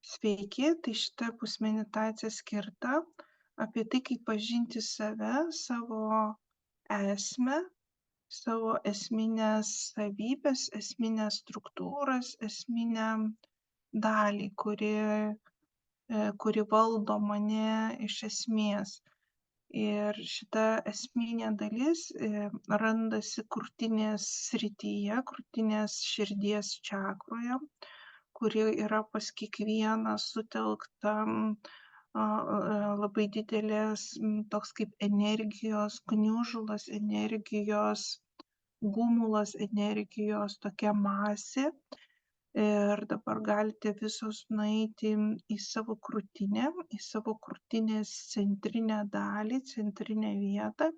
Sveiki, tai šita bus meditacija skirta apie tai, kaip pažinti save, savo esmę, savo esminės savybės, esminės struktūras, esminę dalį, kuri valdo mane iš esmės. Ir šita esminė dalis randasi krūtinės srityje, krūtinės širdies čakroje, kuri yra pas kiekvieną sutelkta labai didelės toks kaip energijos gniužulas, energijos gumulas, energijos tokia masė. Ir dabar galite visos nueiti į savo krūtinę, į savo krūtinės centrinę dalį, centrinę vietą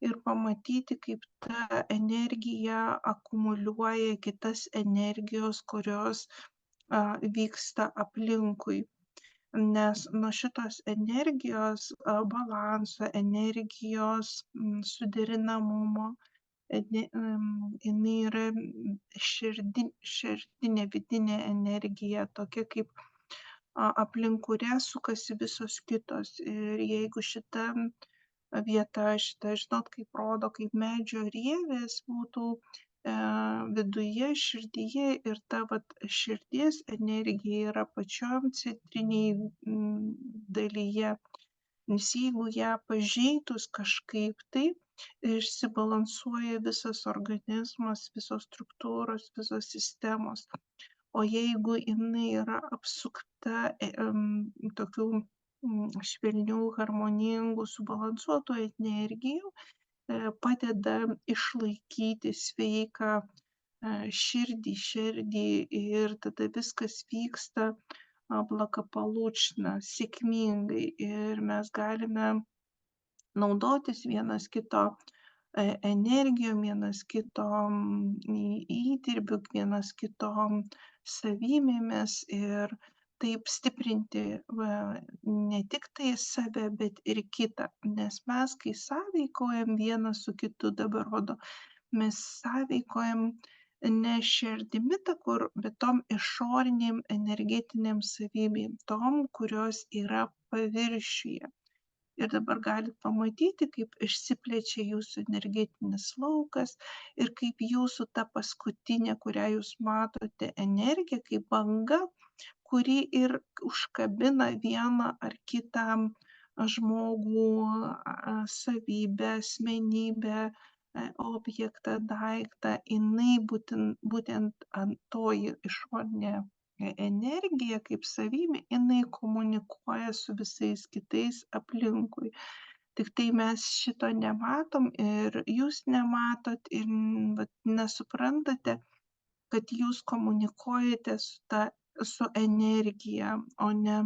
ir pamatyti, kaip ta energija akumuliuoja kitas energijos, kurios vyksta aplinkui. Nes nuo šitos energijos balanso, energijos suderinamumo, jinai yra širdinė vidinė energija, tokia kaip aplink kurią sukasi visos kitos. Ir jeigu šita vieta, žinot, kaip rodo, kaip medžio rievės būtų viduje, širdyje, ir ta širdies energija yra pačiom centrinėj dalyje. Nes jeigu ją pažeidus kažkaip tai, išsibalansuoja visas organizmas, visos struktūros, visos sistemos. O jeigu jinai yra apsukta tokių švelnių, harmoningų, subalansuotų energijų, padeda išlaikyti sveiką širdį ir tada viskas vyksta благополучно, sėkmingai ir mes galime naudotis vienas kito energijom, vienas kito įdirbiu, vienas kito savybėmis ir taip stiprinti ne tik tai save, bet ir kitą. Nes mes, kai sąveikaujam vienas su kitu, dabar rodo, mes sąveikaujam ne širdimi bet tom išorinėm energetinėm savybėm, tom, kurios yra paviršiuje. Ir dabar galit pamatyti, kaip išsiplečia jūsų energetinis laukas ir kaip jūsų ta paskutinė, kurią jūs matote, energija, kaip banga, kuri ir užkabina vieną ar kitą žmogų, savybę, asmenybę, objektą, daiktą, jinai būtent toji išorinė energija kaip savybė, jinai komunikuoja su visais kitais aplinkui. Tik tai mes šito nematom ir jūs nematot ir nesuprantate, kad jūs komunikuojate su energija, o ne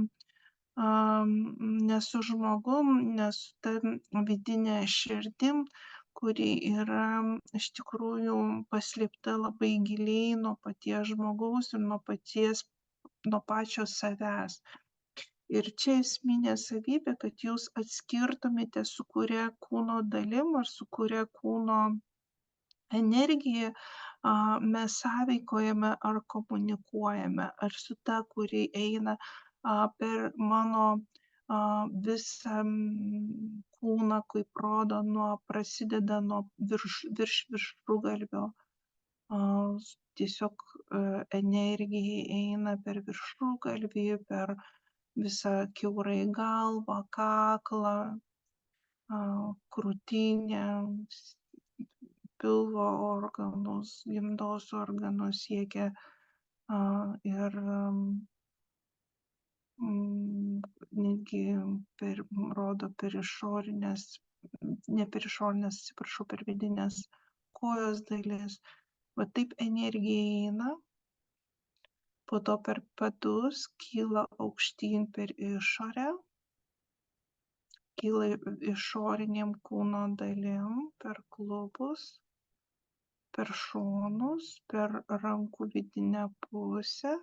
su žmogum, ne su ta vidinė širdim, kuri yra iš tikrųjų paslėpta labai giliai nuo paties žmogaus ir nuo pačio savęs. Ir čia esminė savybė, kad jūs atskirtumėte, su kuria kūno dalim ar su kuria kūno energija mes sąveikojame ar komunikuojame, ar su ta, kuri eina per mano visą kūną, kaip rodo, prasideda nuo virš viršugalvio. Tiesiog energija eina per viršugalvį, per visą kiaurai galvą, kaklą, krūtinę, pilvo organus, gimdos organus, siekia ir netgi rodo per išorinės, ne per išorinės, atsiprašau, per vidinės kojos dalis. Va taip energija eina, po to per padus kyla aukštyn per išorę, kyla išoriniam kūno dalim, per klubus, per šonus, per rankų vidinę pusę.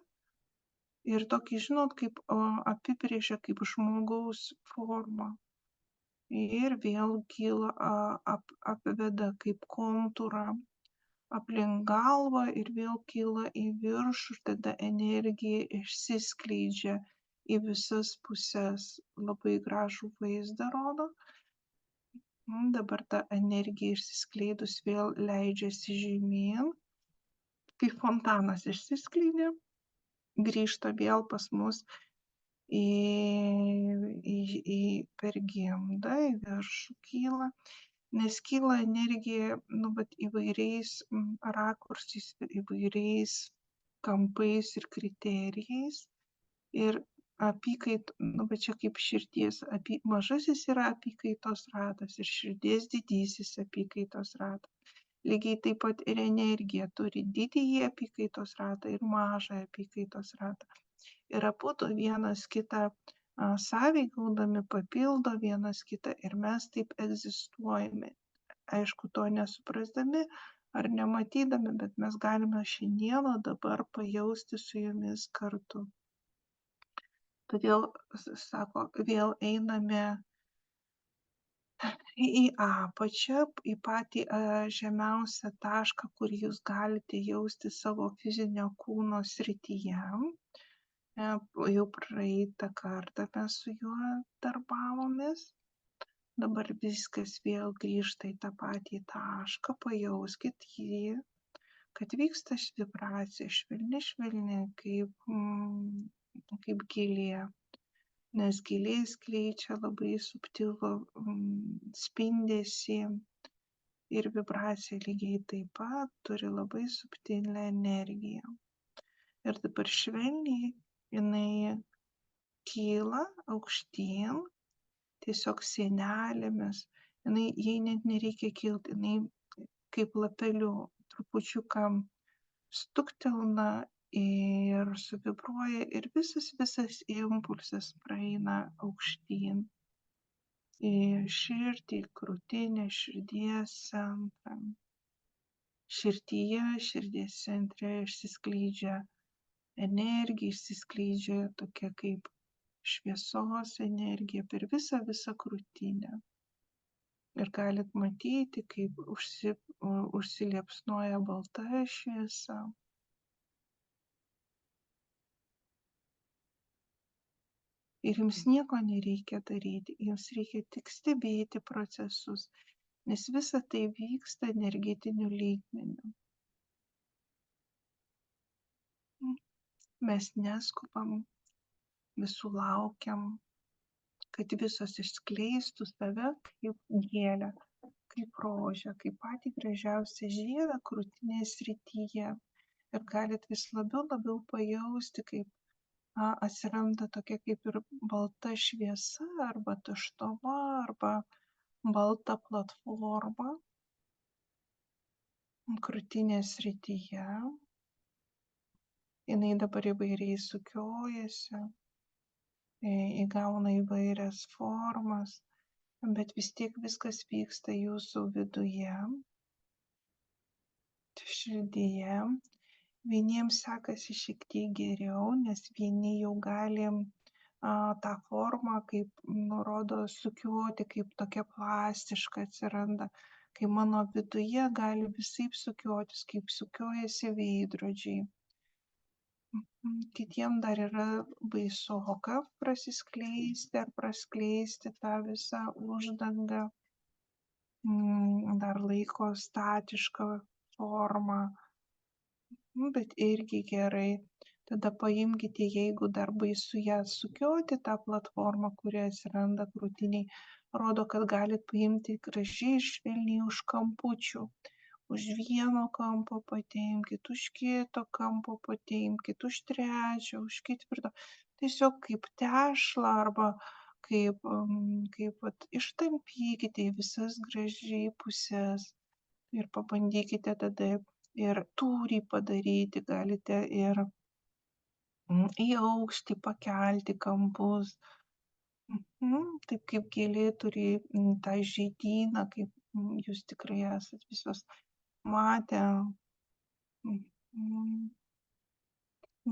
Ir tokį, žinot, kaip apibrėžia kaip žmogaus formą. Ir vėl kyla, apveda kaip kontūrą aplink galvą ir vėl kyla į viršų ir tada energija išsiskleidžia į visas puses. Labai gražų vaizdą rodo. Dabar ta energija išsiskleidus vėl leidžiasi žemyn, kaip fontanas išsiskleidė, grįžta vėl pas mus per gimdą, į viršų kyla, nes kyla energija įvairiais rakursais, įvairiais kampais ir kriterijais. Ir bet čia kaip širdies, mažasis yra apykaitos ratas ir širdies didysis apykaitos ratas. Lygiai taip pat ir energija turi didįjį apykaitos ratą ir mažąjį apykaitos ratą. Ir abudu vienas kitą sąveikaudami papildo vienas kitą ir mes taip egzistuojame. Aišku, to nesuprasdami ar nematydami, bet mes galime šiandieną dabar pajausti su jumis kartu. Todėl, sako, vėl einame į apačią, į patį žemiausią tašką, kur jūs galite jausti savo fizinio kūno srityje. Jau praeitą kartą mes su juo darbavomės. Dabar viskas vėl grįžta į tą patį tašką, pajauskit jį, kad vyksta vibracija švelni, kaip gėlė. Nes gėlė skleidžia labai subtilų spindesį ir vibracija lygiai taip pat turi labai subtilę energiją. Ir dabar švelniai jinai kyla aukštyn, tiesiog sienelėmis, jai net nereikia kilti, jinai kaip lapeliu trupučiuką stuktelna ir suvibruoja ir visas impulsas praeina aukštyn į širdį, krūtinę, širdies centrą. Širdies centre išsiskleidžia energija, išsiskleidžia tokia kaip šviesos energija per visą krūtinę. Ir galit matyti, kaip užsiliepsnoja balta šviesa. Ir jums nieko nereikia daryti, jums reikia tik stebėti procesus, nes visa tai vyksta energetiniu lygmeniu. Mes neskubam, visų laukiam, kad visos išskleistų save kaip gėlę, kaip rožę, kaip patį gražiausią žiedą krūtinės srityje. Ir galit vis labiau pajausti, kaip atsiranda tokia kaip ir balta šviesa arba tuštuma arba balta platforma krūtinės srityje. Jinai dabar įvairiai sukiojasi, įgauna įvairias formas, bet vis tiek viskas vyksta jūsų viduje, širdyje. Vieniems sekasi šiek tiek geriau, nes vieni jau gali tą formą, kaip nurodo, sukioti, kaip tokia plastiška atsiranda, kai mano viduje gali visaip sukiotis, kaip sukiojasi veidrodžiai. Kitiem dar yra baisoka prasiskleisti ar praskleisti tą visą uždangą, dar laiko statišką formą. Bet irgi gerai. Tada paimkite, jeigu dar baisu ją sukioti, tą platformą, kuri atsiranda krūtiniai, rodo, kad galit paimti gražiai ir švelniai už kampučių. Už vieno kampo pateimkit, už kito kampo pateimkit, už trečio, už ketvirto. Tiesiog kaip tešlą arba kaip ištampykite į visas gražiai puses ir pabandykite tada ir tūrį padaryti, galite ir į aukštį pakelti kampus. Taip kaip gėlė turi tą žiedyną, kaip jūs tikrai esat visos matę.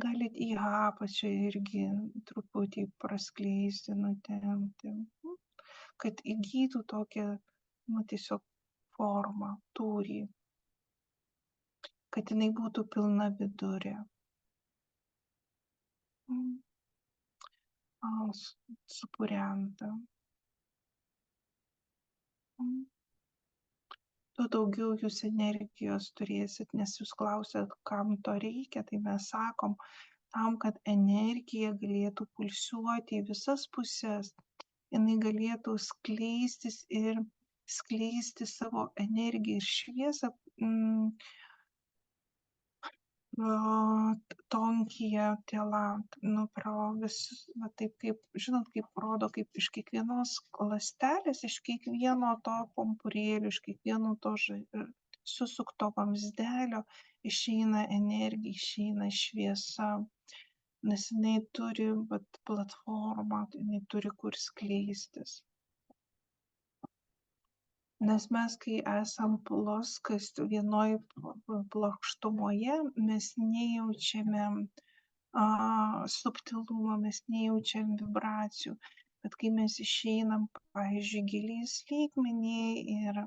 Galit į apačią irgi truputį praskleisti, nutempti, kad įgytų tokią, tiesiog formą, tūrį. kad jinai būtų pilna vidurė. Supurenta. Tuo daugiau jūs energijos turėsit, nes jūs klausėt, kam to reikia, tai mes sakom, tam, kad energija galėtų pulsuoti į visas puses, jinai galėtų skleistis ir skleisti savo energiją ir šviesą tonkyje tėlam, pro visus, taip kaip, žinot, kaip rodo, kaip iš kiekvienos ląstelės, iš kiekvieno to pumpurėlio, iš kiekvieno to susukto vamzdelio išeina energija, išeina šviesa, nes jinai turi platformą, jinai turi kur skleistis. Nes mes, kai esam ploskas vienoj plokštumoje, mes nejaučiame subtilumo, mes nejaučiam vibracijų. Bet kai mes išeinam, pavyzdžiui, giliais lygmenį ir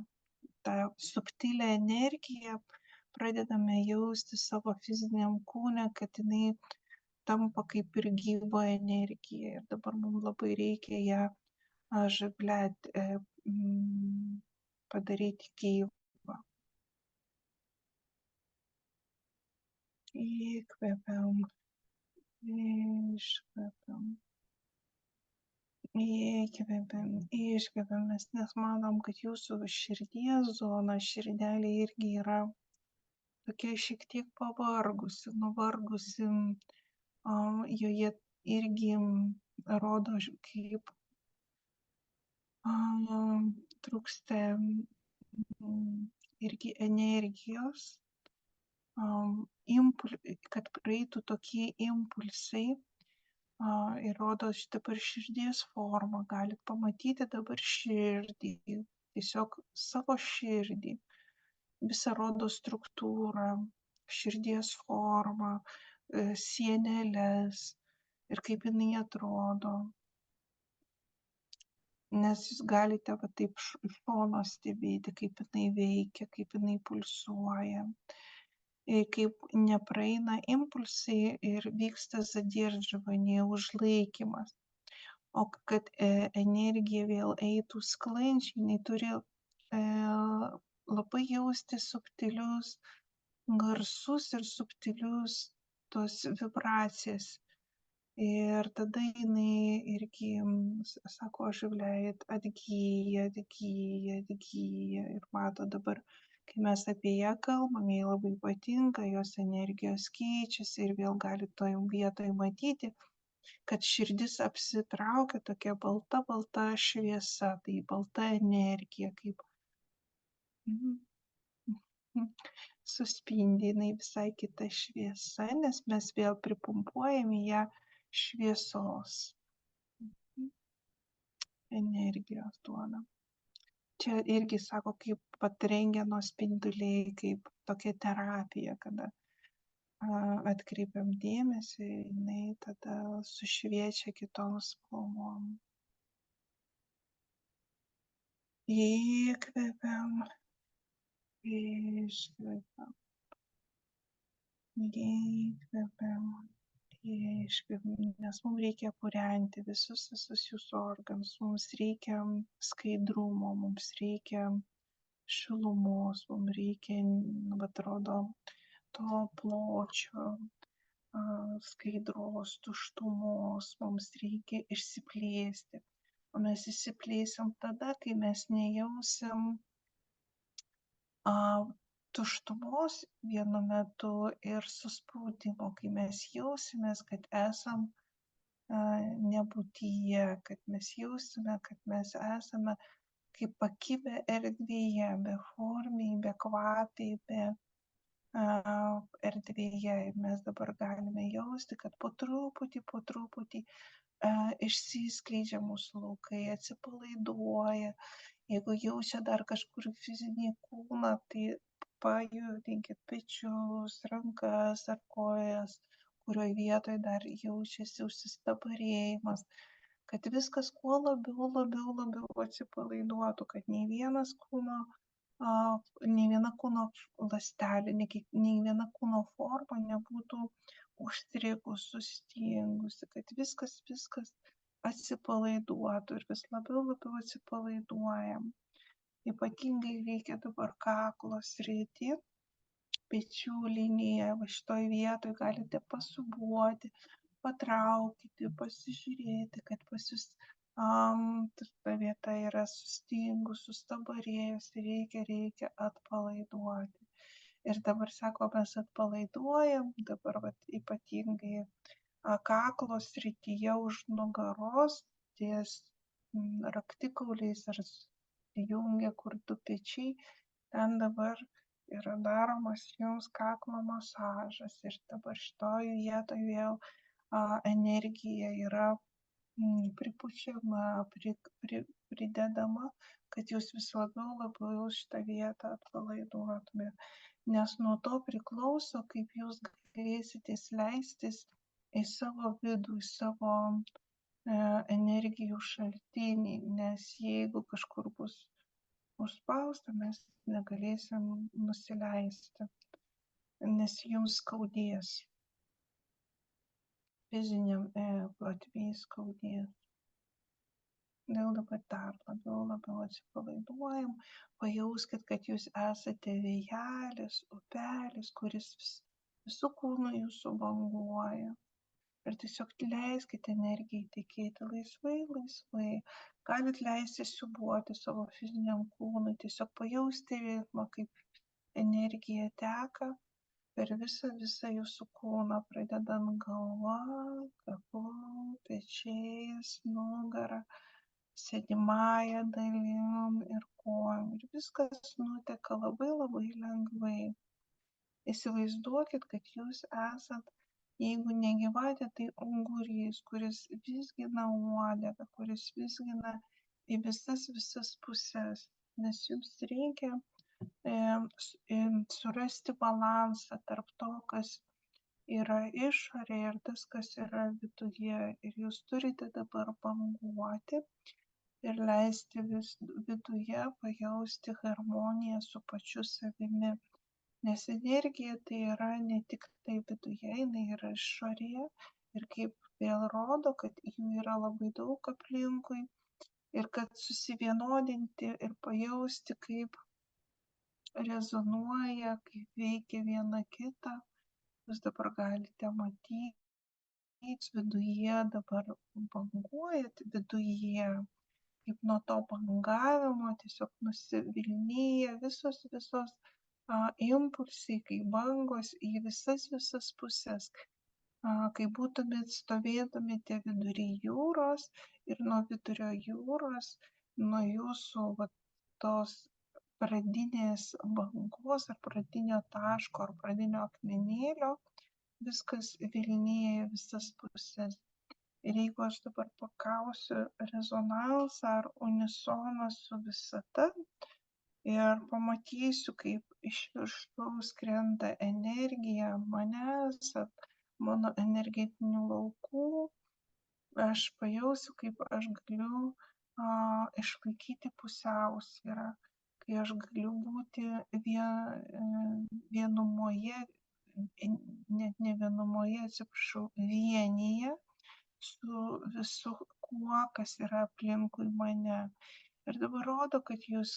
tą subtilę energiją pradedame jausti savo fiziniam kūne, kad jinai tampa kaip ir gyva energija. Ir dabar mums labai reikia ją padaryti gyvą. Įkvepiam, iškvepiam. Įkvepiam, iškvepiam, nes manom, kad jūsų širdies zona, širdelė irgi yra tokia šiek tiek pavargusi, nuvargusi, joje irgi rodo, kaip trūksta irgi energijos, kad praeitų tokie impulsai, ir rodo dabar širdies formą, galit pamatyti dabar širdį, tiesiog savo širdį, visą rodo struktūrą, širdies formą, sienėles ir kaip jinai atrodo. Nes jūs galite taip iš šono stebėti, kaip jinai veikia, kaip jinai pulsuoja, kaip nepraeina impulsai ir vyksta zadерживание, neužlaikymas. O kad energija vėl eitų sklandžiai, jinai turi labai jausti subtilius garsus ir subtilius tos vibracijas. Ir tada jinai irgi sako, оживляет, atgyja. Ir mato dabar, kai mes apie ją kalbam, jai labai patinka, jos energijos keičiasi ir vėl gali toje vietoje matyti, kad širdis apsitraukia tokia balta šviesa, tai balta energija, kaip suspindi, jinai visai kita šviesa, nes mes vėl pripumpuojame ją šviesos energijos duoda. Čia irgi sako, kaip rentgeno spinduliai, kaip tokia terapija, kada atkreipiam dėmesį, jinai tada sušviečia kitom spalvom. Įkvepiam, iškvepiam, įkvepiam. Nes mums reikia purenti visus jūsų organus, mums reikia skaidrumo, mums reikia šilumos, mums reikia, atrodo, to pločio, skaidros, tuštumos, mums reikia išsiplėsti. O mes išsiplėsim tada, kai mes nejausim tuštumos vienu metu ir suspaudimo, kai mes jausimės, kad esam nebūtyje, kad mes jausime, kad mes esame kaip pakibę erdvėje, beformiai, bekvapiai, be erdvėje. Ir mes dabar galime jausti, kad po truputį išsiskleidžia mūsų laukai, atsipalaiduoja. Jeigu jaučia dar kažkur fizinį kūną, tai pajudinkit pečius, rankas ar kojas, kurioje vietoje dar jaučiasi užsistabarėjimas, kad viskas kuo labiau atsipalaiduotų, kad nei vienas kūno nei viena kūno ląstelė, nei viena kūno forma nebūtų užstrigus, sustingusi, kad viskas atsipalaiduotų ir vis labiau atsipalaiduojam. Ypatingai veikia dabar kaklo sritį, pečių liniją, va šitoj vietoj galite pasūbuoti, patraukyti, pasižiūrėti, kad pas jūs ta vieta yra sustingus, sustabarėjus, reikia atpalaiduoti. Ir dabar sako, mes atpalaiduojam, dabar vat, ypatingai kaklo srityje už nugaros, ties raktikauliais ar jungia kur du pečiai, ten dabar yra daromas jums kaklo masažas ir dabar šitoj vietoj vėl energija yra pripučiama, pridedama, kad jūs vis labiau šitą vietą atpalaiduotumėt. Nes nuo to priklauso, kaip jūs galėsite leistis į savo vidų, į savo energijų šaltinį, nes jeigu kažkur bus užspausta, mes negalėsim nusileisti, nes jums skaudės, fiziniam plotmėj skaudės. Vėl dabar dar labiau atsipalaiduojam, pajauskit, kad jūs esate vėjelis, upelis, kuris visų kūnų jūsų banguoja. Ir tiesiog leiskite energijai tekėti laisvai. Galit leisti siūbuoti savo fiziniam kūnui, tiesiog pajausti ritmą, kaip energija teka per visą jūsų kūną, pradedant galva, kaklu, pečiais, nugara, sėdimąja dalim ir kojom. Ir viskas nuteka labai lengvai. Įsivaizduokit, kad jūs esat, jeigu ne gyvatė, tai ungurys, kuris vizgina uodegą, kuris vizgina į visas puses, nes jums reikia surasti balansą tarp to, kas yra išorėje ir tas, kas yra viduje. Ir jūs turite dabar banguoti ir leisti viduje pajausti harmoniją su pačiu savimi. Nes energija tai yra ne tik tai viduje, jinai yra išorėje ir kaip vėl rodo, kad jų yra labai daug aplinkui ir kad susivienodinti ir pajausti, kaip rezonuoja, kaip veikia viena kita, jūs dabar galite matyti, viduje dabar banguojat, viduje, kaip nuo to bangavimo tiesiog nusivilnyja visos impulsai, kaip bangos į visas puses, kai stovėtumėte vidury jūros ir nuo vidurio jūros, nuo jūsų tos pradinės bangos ar pradinio taško ar pradinio akmenėlio, viskas vilnėja visas puses. Ir jeigu aš dabar pakausiu rezonansą ar unisoną su visata ir pamatysiu, kaip iš viršaus skrenda energija manęs, mano energetinių laukų, aš pajausiu, kaip aš galiu išlaikyti pusiausvyrą, kai aš galiu būti vienumoje, net ne vienumoje, atsiprašau, vienyje su visu kuo, kas yra aplinkui mane. Ir dabar rodo, kad jūs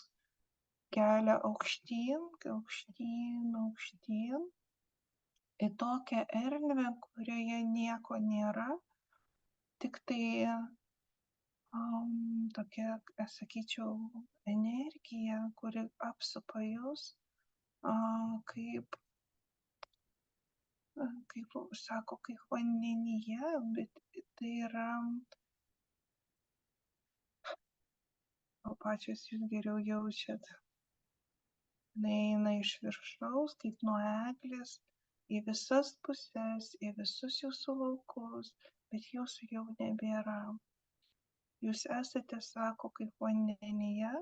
kelia aukštyn į tokią erdvę, kurioje nieko nėra, tik tai tokia, sakyčiau, energija, kuri apsupa jūs, kaip sako, kaip vandenyje, bet tai yra, o pačios jūs geriau jaučiat, eina iš viršaus, kaip nuo eglės, į visas puses, į visus jūsų laukus, bet jūsų jau nebėra. Jūs esate, sako, kaip vandenyje,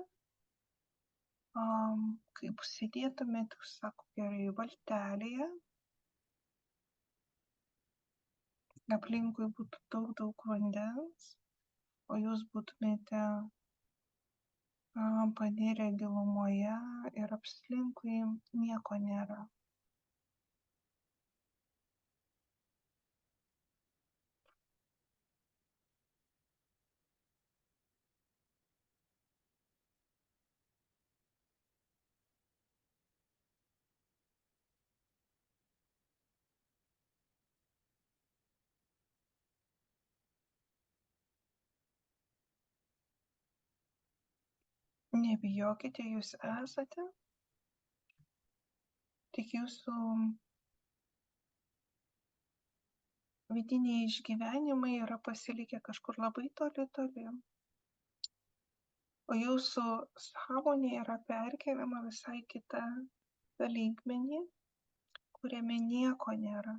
kaip sėdėtumėt, sako, gerai, valtelėje, aplinkui būtų daug vandens, o jūs būtumėte panirę gilumoje ir aplinkui nieko nėra. Nebijokite, jūs esate, tik jūsų vidiniai išgyvenimai yra pasilikę kažkur labai toli toli, o jūsų sąmonė yra perkeliama visai kitą lygmenį, kuriame nieko nėra.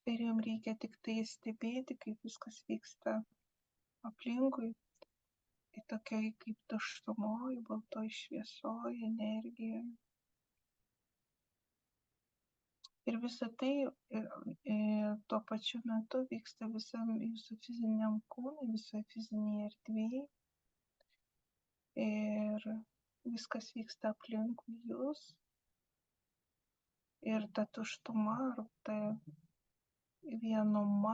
Ir jums reikia tik tai stebėti, kaip viskas vyksta aplinkui, į tokioj kaip tuštumoj, baltoj šviesoj, energijoje. Ir visa tai tuo pačiu metu vyksta visam jūsų fiziniam kūnui, visoje fizinėje erdvėje. Ir viskas vyksta aplinkui jūs. Ir ta tuštuma, ar ta vienuma,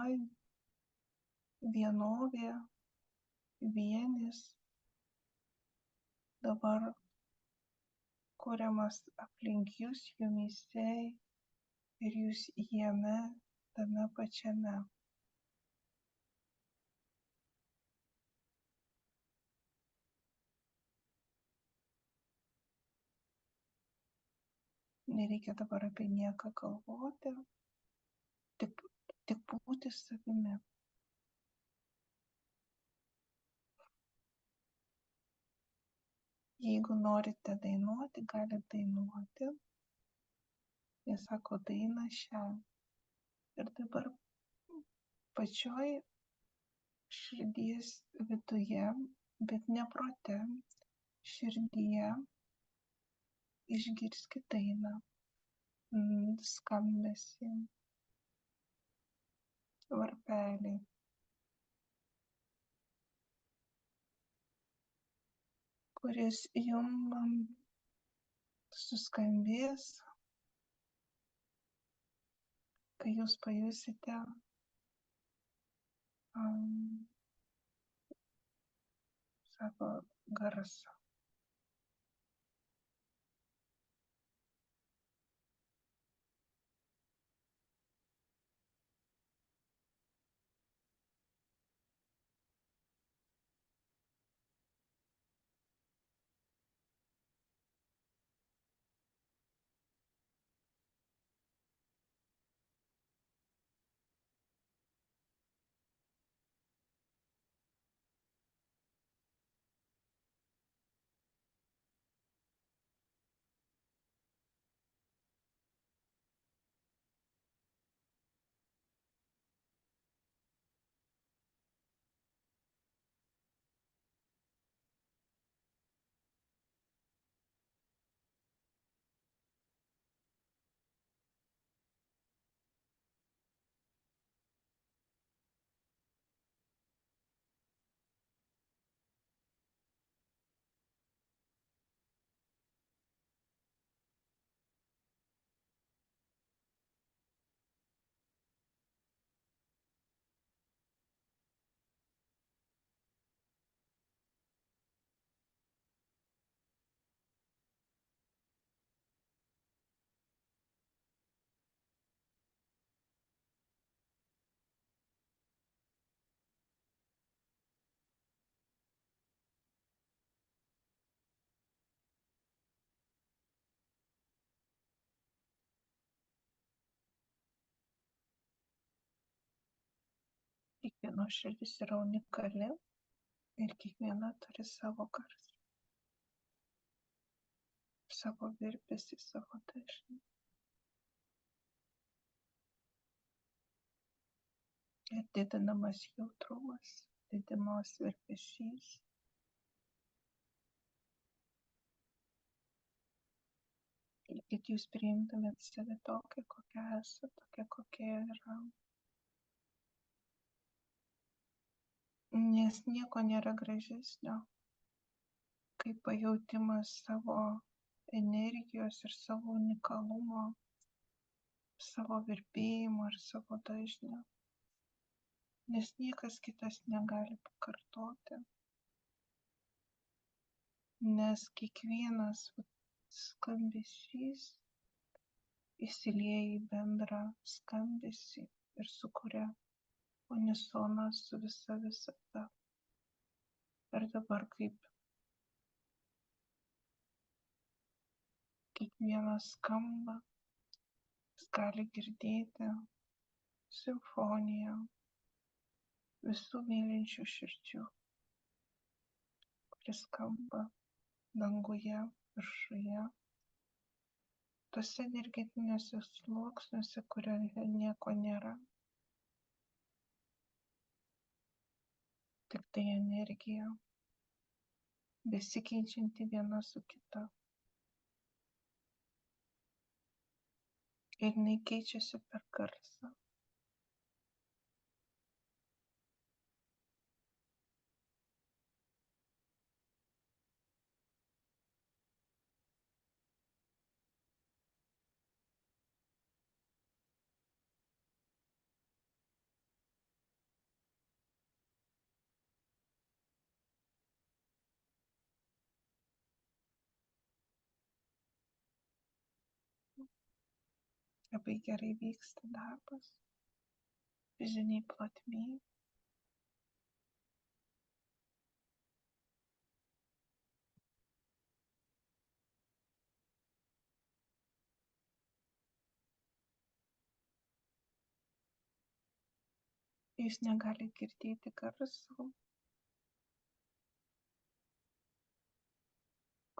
vienovė, vienis dabar kuriamas aplink jūs, jumyse ir jūs jame, tame pačiame. Nereikia dabar apie nieką galvoti, tik būti savimi. Jeigu norite dainuoti, galite dainuoti. Jie sako dainą šią. Ir dabar pačioj širdies viduje, bet ne prote, širdyje išgirskit dainą, skambesį, varpelį. Kuris jums suskambės, kai jūs pajusite savo garsą. Kiekvieno širdis yra unikali ir kiekviena turi savo garsą, savo virpesį, savo dažnį. Ir didinamas jautrumas, didinamas virpesys. ir kad jūs priimtumėt save tokią, kokią esate, tokią, kokia yra. Nes nieko nėra gražesnio, kaip pajautimas savo energijos ir savo unikalumo, savo virpėjimo ir savo dažnio. Nes niekas kitas negali pakartoti. Nes kiekvienas skambesys įsilieja į bendrą skambesį ir sukuria unisoną su visa visata. Ir dabar kaip kiekvienas skamba, jis gali girdėti simfoniją visų mylinčių širdžių, kuris skamba danguje, viršuje, tose energetiniuose sluoksniuose, kurioje nieko nėra. Tik tai energija, besikeičianti viena su kita. Ir jinai keičiasi per garsą. Labai gerai vyksta darbas fiziniai plotmėj. Jūs negalite girdėti garso,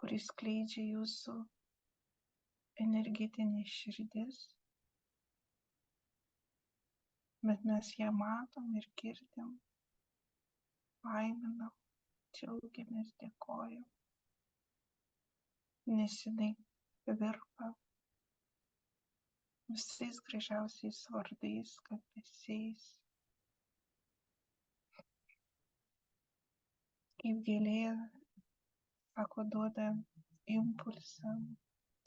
kuris skleidžia jūsų energetinė širdis, bet mes ją matom ir girdim, laiminam, džiaugiamės, dėkojam, nes jinai virpa visais gražiausiais vardais, skambesiais, kaip gėlė, sako, duoda impulsą,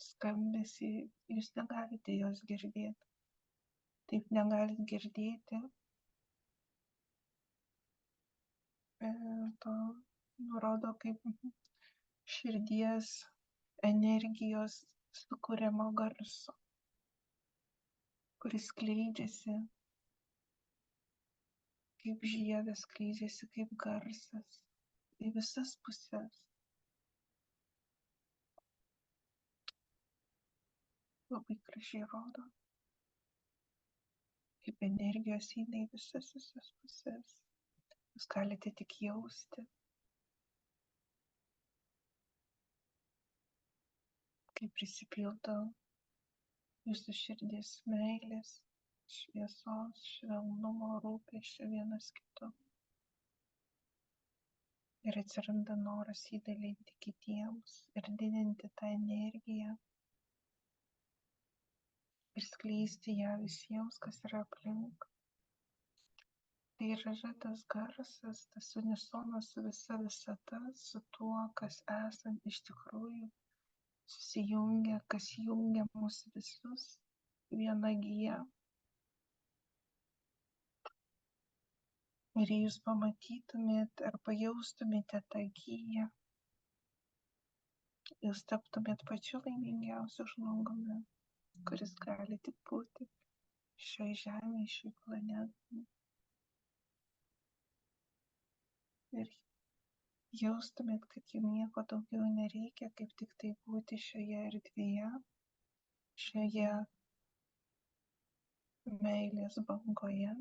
skambesį, jūs negalite jos girdėti. Taip negalit girdėti, to nurodo kaip širdies energijos sukuriamo garso, kuris skleidžiasi kaip žiedas, skleidžiasi kaip garsas į visas puses. Labai gražiai rodo, kaip energijos eina į visas puses. Jūs galite tik jausti, kaip prisipildo jūsų širdis meilės, šviesos, švelnumo, rūpesčio vienas kitu. Ir atsiranda noras įdalinti kitiems ir didinti tą energiją ir skleisti ją visiems, kas yra aplink. Tai yra tas garsas, tas unisonas su visa visata, su tuo, kas esam iš tikrųjų susijungia, kas jungia mus visus viena gija. Ir jūs pamatytumėt ar pajaustumėte tą giją, jūs taptumėt pačiu laimingiausiu žmogumi, kuris gali tik būti šioj žemėje, šioj planetoje. Ir jaustumėt, kad jums nieko daugiau nereikia, kaip tik tai būti šioje erdvėje, šioje meilės bangoje.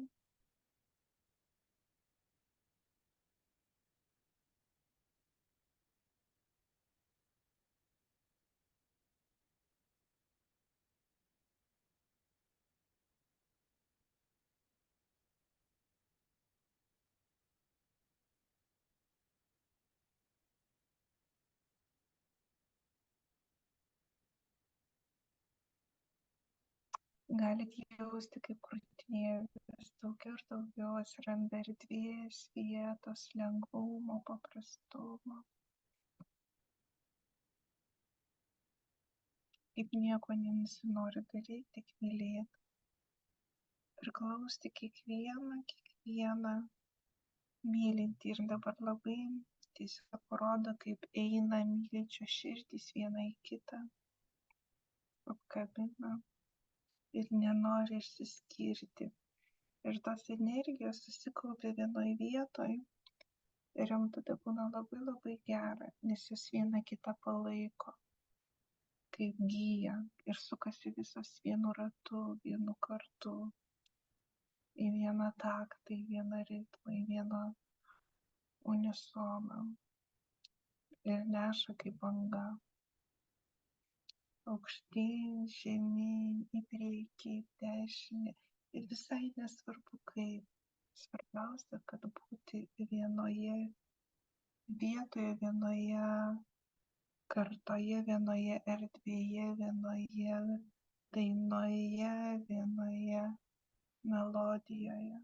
Galit jausti, kaip krūtinėje vis daugiau ir daugiau atsiranda erdvės, vietos, lengvumo, paprastumo. Kaip nieko nesinori daryti, tik mylėti. Priklausti kiekvieną mylintį. Ir dabar labai tiesiog parodo, kaip eina mylinčios širdys viena į kitą, apkabina ir nenori išsiskirti. Ir tos energijos susikaupia vienoj vietoj ir jom tada būna labai labai gera, nes jos viena kitą palaiko, kaip gyja ir sukasi visos vienu ratu, vienu kartu, į vieną taktą, į vieną ritmą, į vieną unisoną ir neša kaip banga. Aukštyn, žemyn, į priekį, į dešinę. Ir visai nesvarbu kaip. Svarbiausia, kad būti vienoje vietoje, vienoje kartoje, vienoje erdvėje, vienoje dainoje, vienoje melodijoje.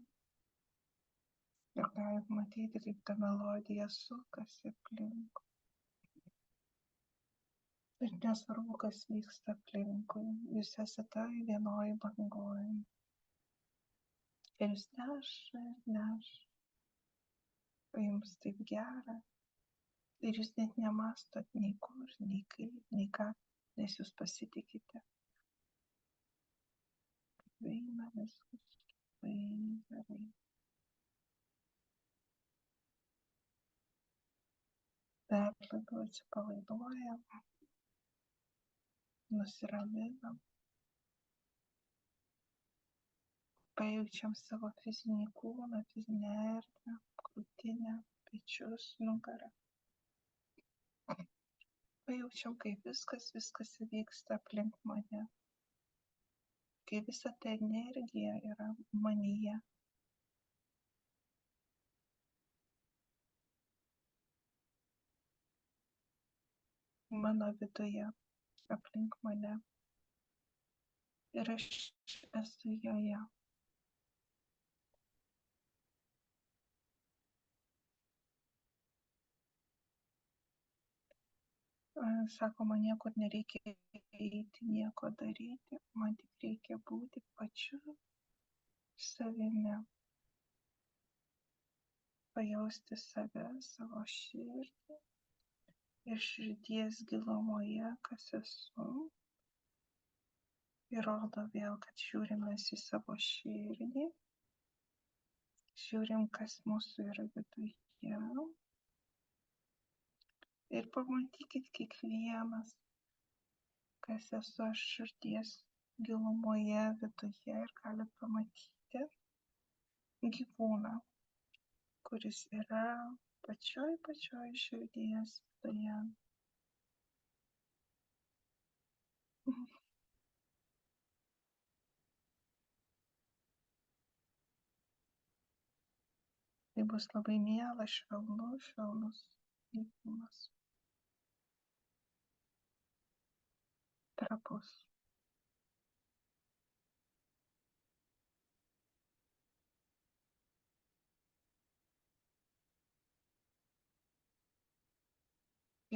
Ir galit matyti, kaip ta melodija sukasi aplink. Ir nesvarbu, kas vyksta aplinkui, jūs esate vienoj bangoj. Ir jūs neša, o jums taip gera. Ir jūs net nemastot nei kur, nei kaip, nei ką, nes jūs pasitikite. Eina viskas, labai gerai. Dar labiau atsipalaiduojam, nusiraminam, pajaučiam savo fizinį kūną, fizinę erdvę, krūtinę, pečius, nugarą. Pajaučiam, kaip viskas vyksta aplink mane, kai visa ta energija yra manyje. Mano viduje, aplink mane. Ir aš esu joje. Sakoma, niekur nereikia eiti, nieko daryti, man tik reikia būti pačiu savimi. Pajausti save, savo širdį ir širdies gilumoje, kas esu. Ir rodo vėl, kad žiūrim mes į savo širdį, žiūrim, kas mūsų yra viduje. Ir pamatykit kiekvienas, kas esu aš širdies gilumoje, viduje, ir galit pamatyti gyvūną, kuris yra pačioj širdies viduje. Tai bus labai mielas, švelnus gyvūnas. Trapus.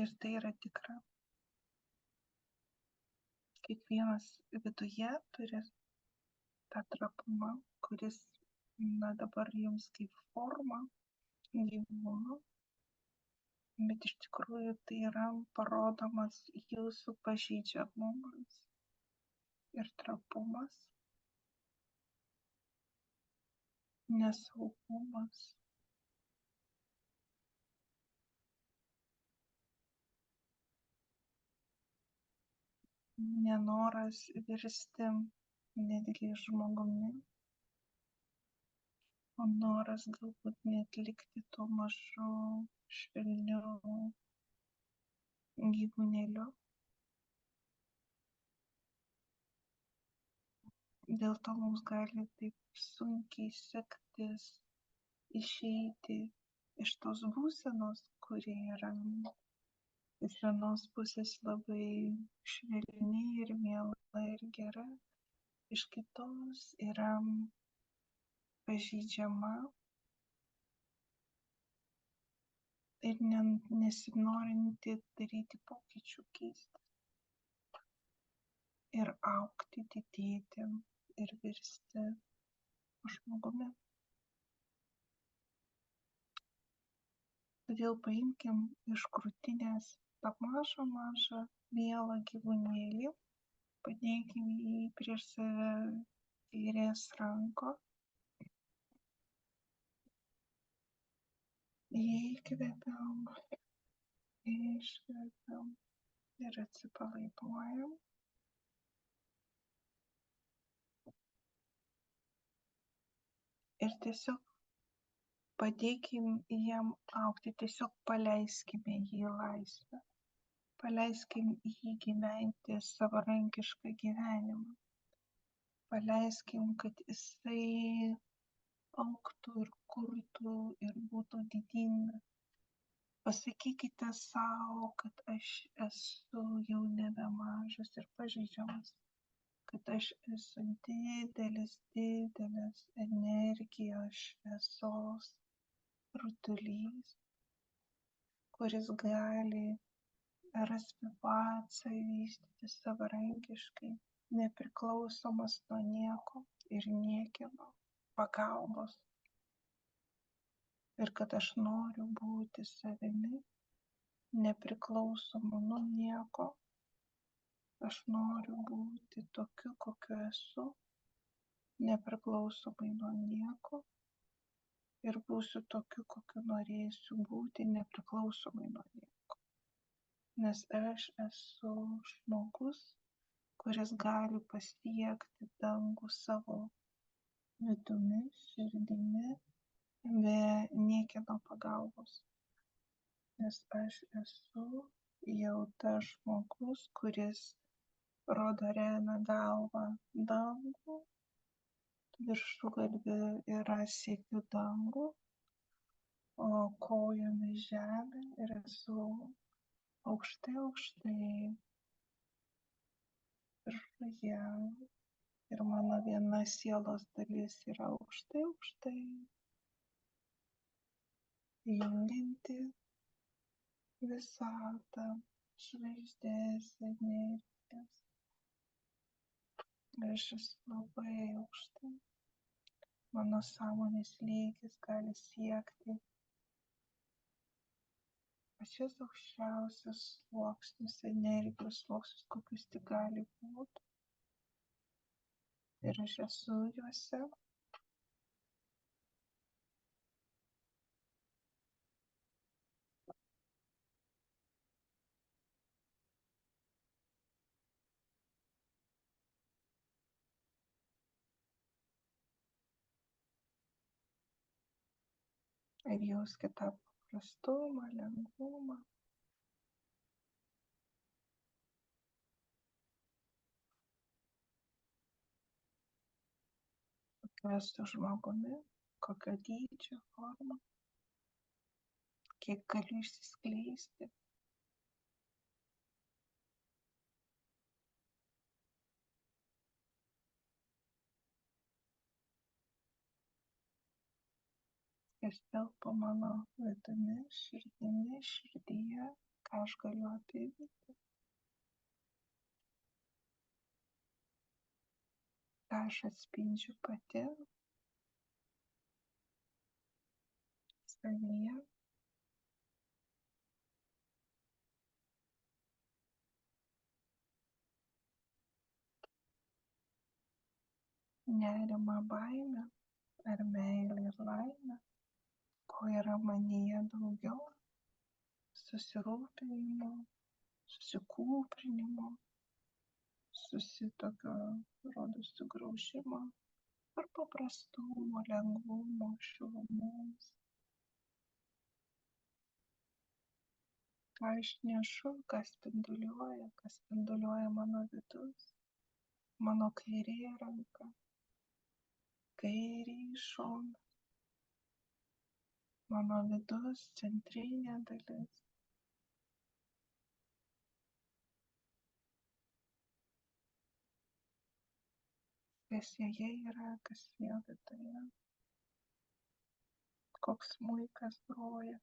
Ir tai yra tikra. Kiekvienas viduje turi tą trapumą, kuris dabar jums kaip forma gyvūno, bet iš tikrųjų tai yra parodomas jūsų pažeidžiamumas ir trapumas, nesaugumas. Nenoras virsti netgi žmogumi, o noras galbūt net likti tuo mažu, švelniu gyvūnėliu. Dėl to mums gali taip sunkiai sektis išeiti iš tos būsenos, kuri yra iš vienos pusės labai švelni ir miela ir gera, iš kitos yra pažeidžiama ir nesinorinti daryti pokyčių, keisti ir augti, didėti ir virsti žmogumi. Todėl paimkim iš krūtinės tą mažą mielą gyvūnėlį, padėkim jį prieš save kairės ranko, įkvepiam, iškvepiam ir atsipalaiduojam. Ir tiesiog padėkim jam augti, tiesiog paleiskime jį į laisvę. Paleiskim jį gyventi savarankišką gyvenimą. Paleiskim, kad jisai augtų ir kurtų ir būtų didingas. Pasakykite savo, kad aš esu jau nebe mažas ir pažeidžiamas, kad aš esu didelis energijos šviesos rutulys, kuris gali rasti pats vystyti savarankiškai, nepriklausomas nuo nieko ir niekieno pagalbos. Ir kad aš noriu būti savimi, nepriklausomu nuo nieko. Aš noriu būti tokiu, kokiu esu, nepriklausomai nuo nieko. Ir būsiu tokiu, kokiu norėsiu būti, nepriklausomai nuo nieko. Nes aš esu žmogus, kuris gali pasiekti dangų savo vidumi, širdimi, be niekieno pagalbos. Nes aš esu jau tas žmogus, kuris rodo remia galvą dangų, viršugalvį yra siekiu dangų, o kojomis žemė ir esu aukštai viršuje. Ir mano viena sielos dalis yra aukštai jungianti visatą, žvaigždės, energijas. Aš esu labai aukštai. Mano sąmonės lygis gali siekti pačias aukščiausias sluoksnius, energijos sluoksnius, kokius tik gali būti. Ir aš esu juose. Ir jauskite tą paprastumą, lengvumą. Kokiu esu žmogumi, kokio dydžio, forma, kiek galiu išsiskleisti. Kas telpa mano vidumi, širdimi, širdyje, ką aš galiu apimti, ką aš atspindžiu pati savyje. Nerimą, baimę ar meilę ir laimę, ko yra manyje daugiau, susirūpinimo, susikūprinimo, tokio rodo sugraužimo ar paprastumo, lengvumo, šilumos. Ką aš nešu, kas spinduliuoja mano vidus, mano kairė ranka, kairį šoną, mano vidus, centrinė dalis. Kas joje yra, kas jo viduje. Koks smuikas groja.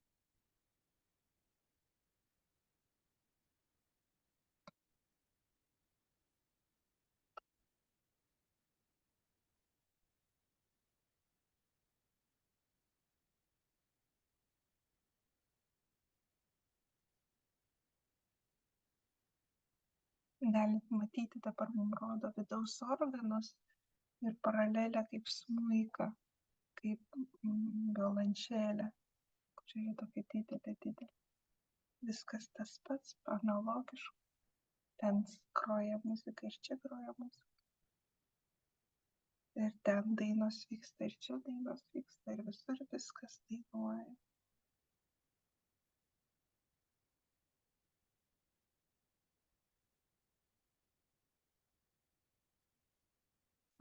Galit matyti, dabar mums rodo vidaus organus ir paralelę kaip smuiką, kaip violončelę, kurioje tokia didelė. Viskas tas pats, analogiška. Ten groja muzika ir čia groja muzika. Ir ten dainos vyksta, ir čia dainos vyksta, ir visur viskas dainuoja.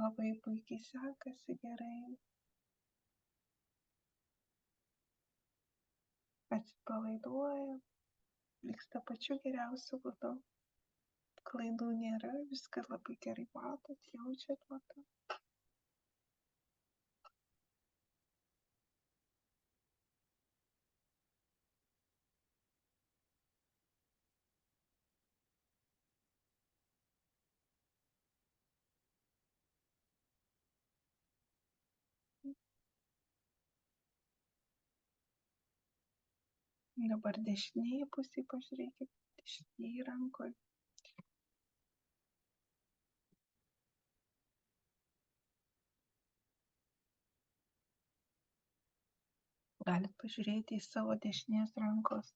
Labai puikiai sekasi, gerai. Atsipalaiduoja, vyksta pačiu geriausiu būdu. Klaidų nėra, viską labai gerai matot, jaučiat, matot. Dabar dešinėje pusėje pažiūrėkit, dešinėje rankoje. Galit pažiūrėti į savo dešinės rankos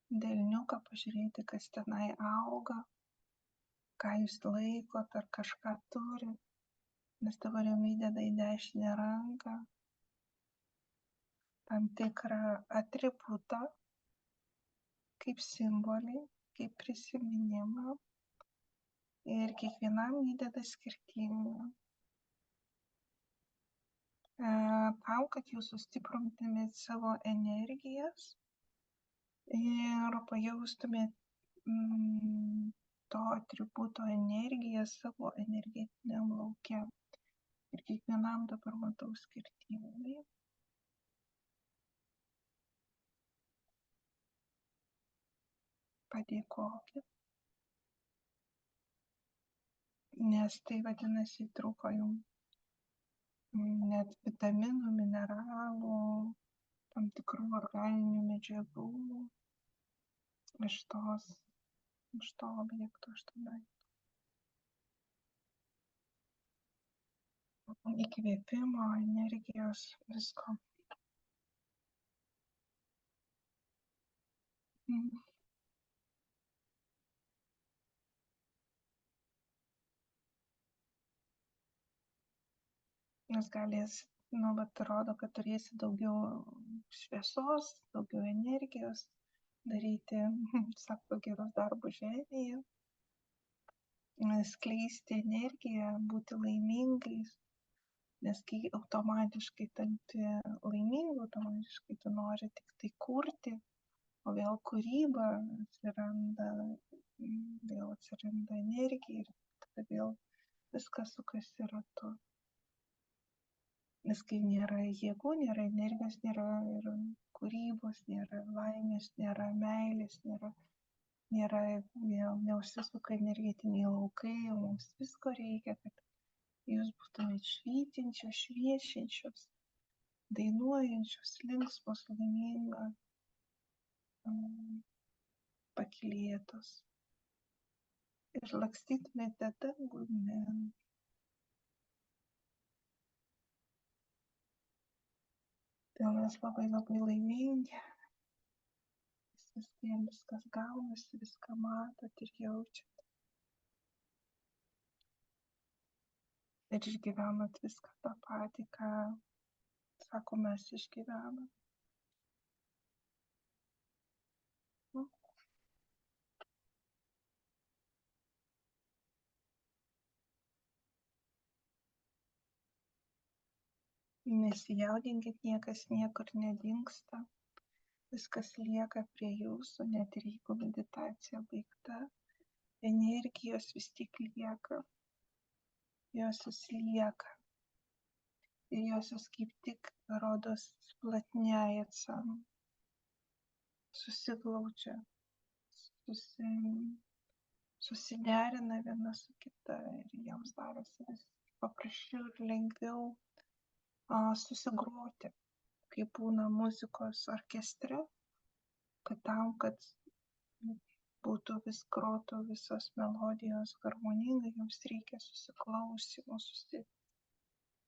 delniuką, pažiūrėti, kas tenai auga, ką jūs laikot ar kažką turi. Nes dabar jums įdeda į dešinę ranką tam tikrą atributą, kaip simbolį, kaip prisiminimą. Ir kiekvienam įdeda skirtingą. Tam, kad jūs sustiprintumėt savo energijas ir pajaustumėt to atributo energiją savo energetiniam lauke. Ir kiekvienam dabar matau skirtingai. Padėkokit. Nes tai vadinasi trūko jums net vitaminų, mineralų, tam tikrų organinių medžiagų iš to objekto, iš to daikto. Įkvėpimo, energijos, visko. Nes galės, vat rodo, kad turėsi daugiau šviesos, daugiau energijos, daryti, sako, gerus darbus žemėje, skleisti energiją, būti laimingais, nes kai automatiškai tampi laimingu, automatiškai tu nori tik tai kurti, o vėl kūryba atsiranda energija ir tada vėl viskas sukasi ratu. Nes kai nėra jėgų, nėra energijos, nėra ir kūrybos, nėra laimės, nėra meilės, nėra neužsisuka energetiniai laukai, mums visko reikia, kad jūs būtumėt švytinčios, šviečiančios, dainuojančios, linksmos, laimingos, pakylėtos. Ir lakstytumėte dangumi. Tai mes labai laimingi. Viskas gaunasi, viską matot ir jaučiat. Ir išgyvenat viską tą patį, ką, sako, mes išgyvenam. Nesijaudinkit, niekas niekur nedingsta. Viskas lieka prie jūsų, net ir jeigu meditacija baigta, energijos vis tiek lieka. josios lieka. Ir josios kaip tik, rodos, platnėjasi, susiglaudžia, susiderina viena su kita ir jiems darosi vis paprasčiau ir lengviau susigroti, kaip būna muzikos orkestre, kad tam, kad būtų vis grotų visos melodijos harmoningai, jums reikia susiklausymo,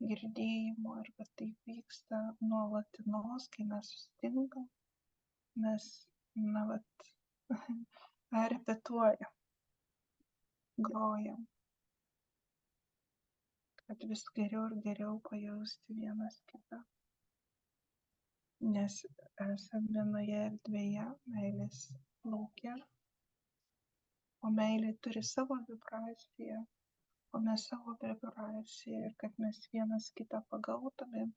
girdėjimo ir kad taip vyksta nuolatinos, kai mes susitinkam, mes, repetuojam, grojam, kad vis geriau ir geriau pajausti vienas kitą. Nes esam vienoje erdvėje, meilės lauke, o meilė turi savo vibraciją, o mes savo vibraciją ir kad mes vienas kitą pagautumėm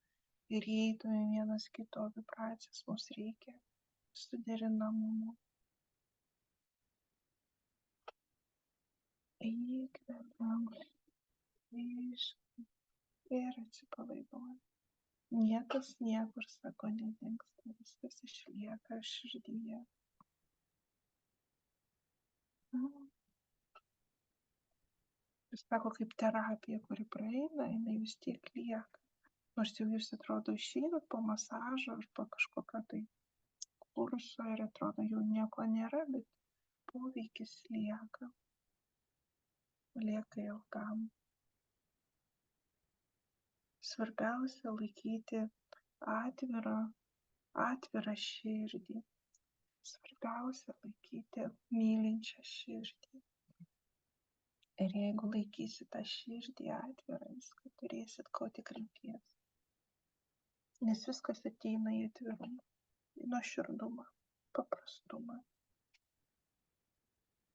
ir įeitumėm vienas kito vibracijas, mums reikia suderinamumo. Įkvepiam, ir atsipalaiduojam. Niekas niekur, sako, nedingsta, viskas išlieka širdyje. Jis sako, kaip terapija, kuri praeina, jinai vis tiek lieka. Nors jau jūs atrodo išeinat po masažo ar po kažkokio tai kurso ir atrodo jau nieko nėra, bet poveikis lieka ilgam. Svarbiausia laikyti atvirą širdį. Svarbiausia laikyti mylinčią širdį. Ir jeigu laikysit tą širdį atvirą, viską turėsit, ko tik reikės. Nes viskas ateina į atvirumą, į nuoširdumą, paprastumą.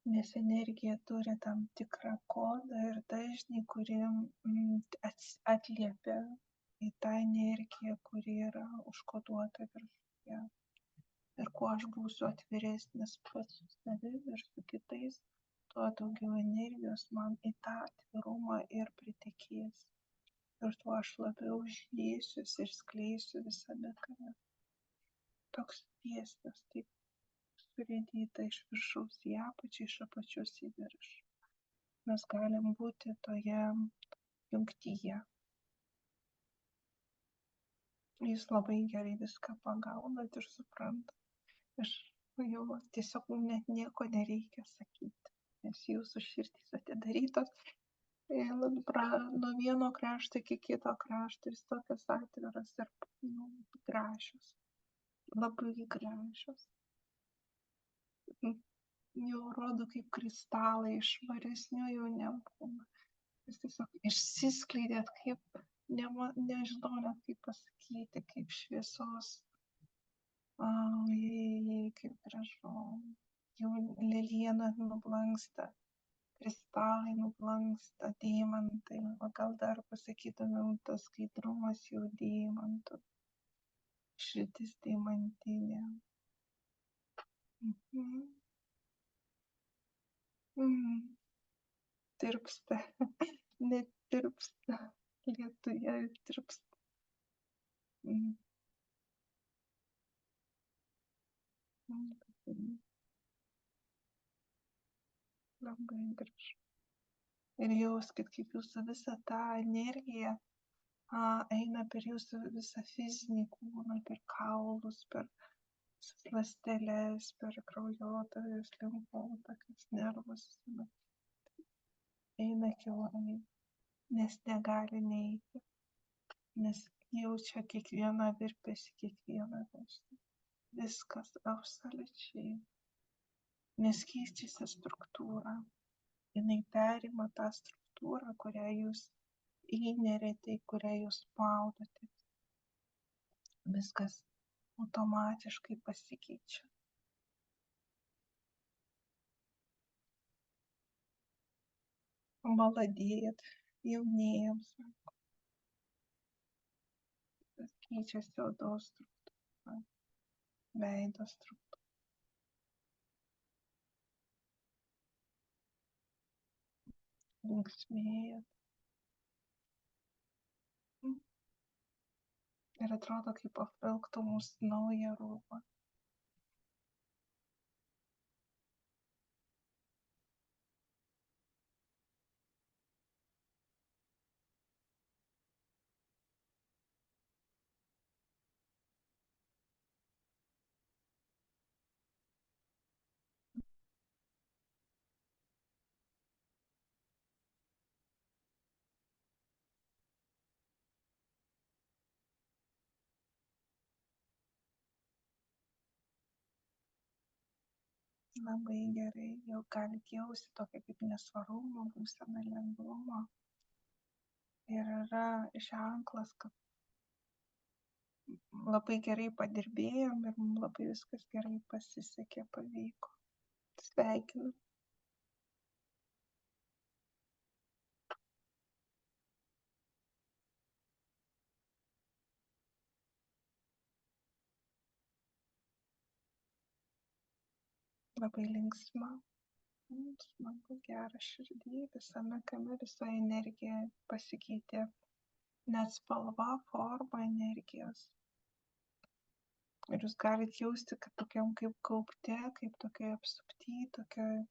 Nes energija turi tam tikrą kodą ir dažnį, kuri atliepia į tą energiją, kuri yra užkoduota viršuje. Ir kuo aš būsiu atviresnis pats su savimi ir su kitais, tuo daugiau energijos man į tą atvirumą ir pritekės. Ir tuo aš labiau žydėsiuos ir skleisiu visame kame. Toks dėsnis, taip surėdyta iš viršaus į apačią, iš apačios į viršų. Mes galim būti toje jungtyje. Jūs labai gerai viską pagaunat ir suprantat. Aš jau tiesiog net nieko nereikia sakyti, nes jūsų širdys atidarytos nuo vieno krašto iki kito krašto, vis tokios atviros ir gražios, labai gražios. Jau rodo kaip kristalai, švaresnių jau nebūna. Jūs tiesiog išsiskleidėt kaip, nežinau net kaip pasakyti, kaip šviesos. Kaip gražu. Jau leliena nublanksta, kristalai nublanksta, deimantai. O gal dar pasakytumėm, tas skaidrumas jau deimantų. Širdis deimantinė. Tirpsta, netirpsta, lietuje tirpsta. Labai gražu. Ir jauskit, kaip jūsų visą tą energiją eina per jūsų visą fizinį kūną, per kaulus, per ląsteles, per kraujotakas, limfotakas, nervus. Eina kiaurai, nes negali neiti, nes jaučia kiekvieną virpesį, kiekvieną virpesį. Viskas absoliučiai. Nes keičiasi struktūra. Jinai perima tą struktūrą, kurią jūs įneriate, kurią jūs maudote. Viskas automatiškai pasikeičia. Maladėjat, jaunėjam, sako. Keičiasi odos struktūra, veido struktūra. Linksmėjat, ir atrodo, kaip apvilktų mūsų naują rūbą. Labai gerai, jau galite jausti tokią kaip nesvarumo būseną, lengvumo. Ir yra ženklas, kad labai gerai padirbėjom ir mums labai viskas gerai pasisekė, pavyko. Sveikinu. Labai linksma. Smagu, gera širdį, visame kame visa energija pasikeitė. Net spalva, forma energijos. Ir jūs galite jausti, kad tokiam kaip gaubte, kaip tokiai apsupty, tokiai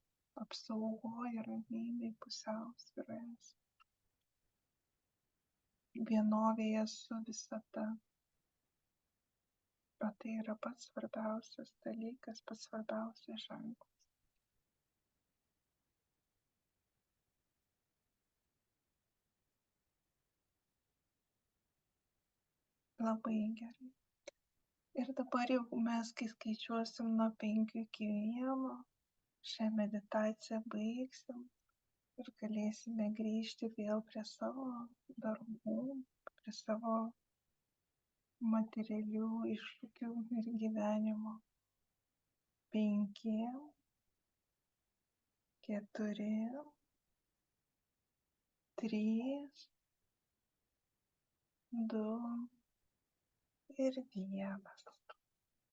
apsaugoje, ramybėje, pusiausvyroje, vienovėje su visata. O tai yra pats svarbiausias dalykas, pats svarbiausias ženklas. Labai gerai. Ir dabar jau mes, kai skaičiuosim nuo 5 iki 1, šią meditaciją baigsim ir galėsime grįžti vėl prie savo darbų, prie savo materialių iššūkių ir gyvenimo. 5, 4, 3, 2 ir 1.